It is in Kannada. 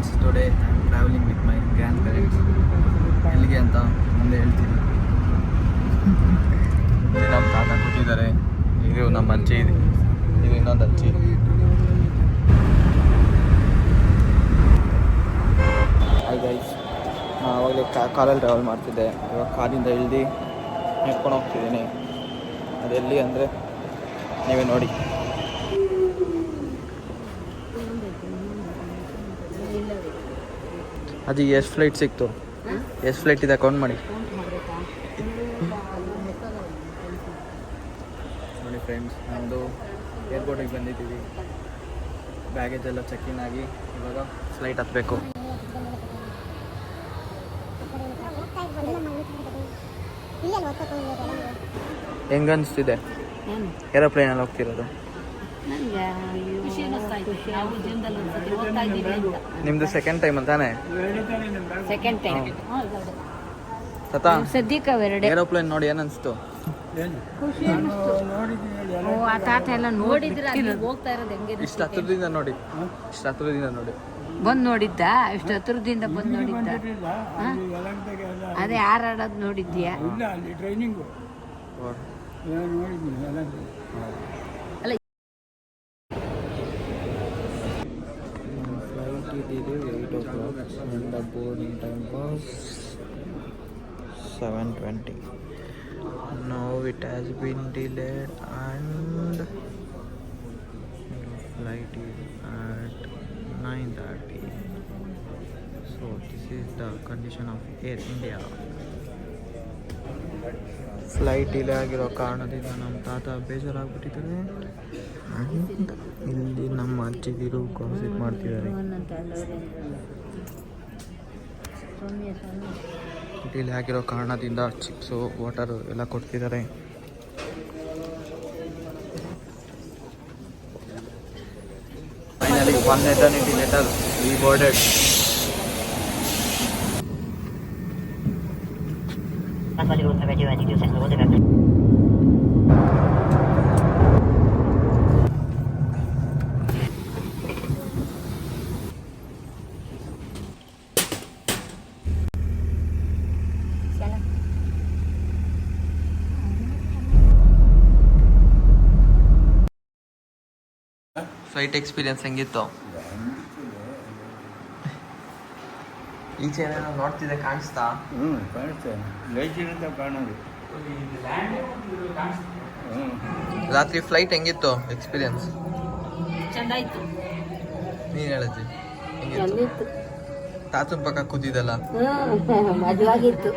Friends, today I am travelling with my grand parents. ಎಲ್ಲಿಗೆ ಅಂತ ಮುಂದೆ ಹೇಳ್ತೀನಿ. ನಮ್ಮ ತಾತ ಕೂತಿದ್ದಾರೆ, ಇದು ನಮ್ಮ ಅಜ್ಜಿ ಇದೆ, ಇದು ಇನ್ನೊಂದು ಅಜ್ಜಿ. ಹಾಯ್ ಗೈಸ್, ನಾನು ಆವಾಗಲೇ ಕಾರಲ್ಲಿ ಟ್ರಾವೆಲ್ ಮಾಡ್ತಿದ್ದೆ. ಇವಾಗ ಕಾರಿಂದ ಇಳ್ದು ನೆಡ್ಕೊಂಡು ಹೋಗ್ತಿದ್ದೀನಿ. ಅದೆಲ್ಲಿ ಅಂದರೆ ನೀವೇ ನೋಡಿ. ಅದು ಎಷ್ಟು ಫ್ಲೈಟ್ ಸಿಕ್ತು, ಎಷ್ಟು ಫ್ಲೈಟ್ ಇದೆ ಕೌಂಟ್ ಮಾಡಿ ನೋಡಿ ಫ್ರೆಂಡ್ಸ್. ನಮ್ಮದು ಏರ್ಪೋರ್ಟಿಗೆ ಬಂದಿದ್ದೀವಿ. ಬ್ಯಾಗೇಜ್ ಎಲ್ಲ ಚೆಕ್-ಇನ್ ಆಗಿ ಇವಾಗ ಫ್ಲೈಟ್ ಹತ್ತಬೇಕು. ಹೆಂಗನ್ನಿಸ್ತಿದೆ ಏರೋಪ್ಲೇನಲ್ಲಿ ಹೋಗ್ತಿರೋದು? ನಿಮ್ದು ಸೆಕೆಂಡ್ ಟೈಮ್ ಅಂತಾನೆ? Second time. ತಾತ, ಸದ್ಯಕ್ಕೆ ಏರೋಪ್ಲೇನ್ ನೋಡಿ ಏನನ್ನಿಸ್ತು? ಆ ತಾತ ಎಲ್ಲ ನೋಡಿದ್ರೆ ಹೋಗ್ತಾ ಇರೋದು ಹೆಂಗೆ? ಇಷ್ಟು ಹತ್ರದಿಂದ ನೋಡಿ, ಇಷ್ಟು ಹತ್ರದಿಂದ ನೋಡಿ. ಬಂದು ನೋಡಿದ್ದ? ಇಷ್ಟು ಹತ್ರದಿಂದ ಬಂದು ನೋಡಿದ್ದ? ಅದೇ ಹಾರಾಡೋದು ನೋಡಿದ್ಯಾ? ಅಲ್ಲ, ಫ್ಲೈಟ್ ಇದ್ದಿದ್ದು 8 o'clock and the boarding time was 7:20. Now it has been delayed and flight is at 9:30. So this is the condition of Air India. Flight delay ಆಗಿರೋ ಕಾರಣದಿಂದ ನಮ್ಮ ತಾತ ಬೇಜಾರಾಗ್ಬಿಟ್ಟಿದ್ದಾರೆ. ಇಲ್ಲಿ ನಮ್ಮ ಅಜ್ಜಿದಿರು ಕಾನ್ಸೆಪ್ಟ್ ಮಾಡ್ತಿದ್ದಾರೆ. ಡಿಲೇ ಆಗಿರೋ ಕಾರಣದಿಂದ ಚಿಪ್ಸು, ವಾಟರು ಎಲ್ಲ ಕೊಡ್ತಿದ್ದಾರೆ. Finally 1 eternity later we boarded. Flight experience ಹೆಂಗಿತ್ತು? ಈಚೆ ಏನೇನೋ ನೋಡ್ತಿದ್ದೆ, ಕಾಣಿಸ್ತಾ? ಕಾಣಿಸ್ತೇನೆ, ಲೈಟಿನಿಂದ ಕಾಣೋದು. ರಾತ್ರಿ ಫ್ಲೈಟ್ ಹೆಂಗಿತ್ತು ಎಕ್ಸ್ಪೀರಿಯನ್ಸ್? ಚಂದ ಆಯ್ತು. ನೀನು ಹೇಳಜ್ಜಿ ಹೆಂಗಿತ್ತು? ತಾತನ ಪಕ್ಕ ಕೂತಿದ್ದಲ್ಲ, ಮದುವಾಗಿತ್ತು.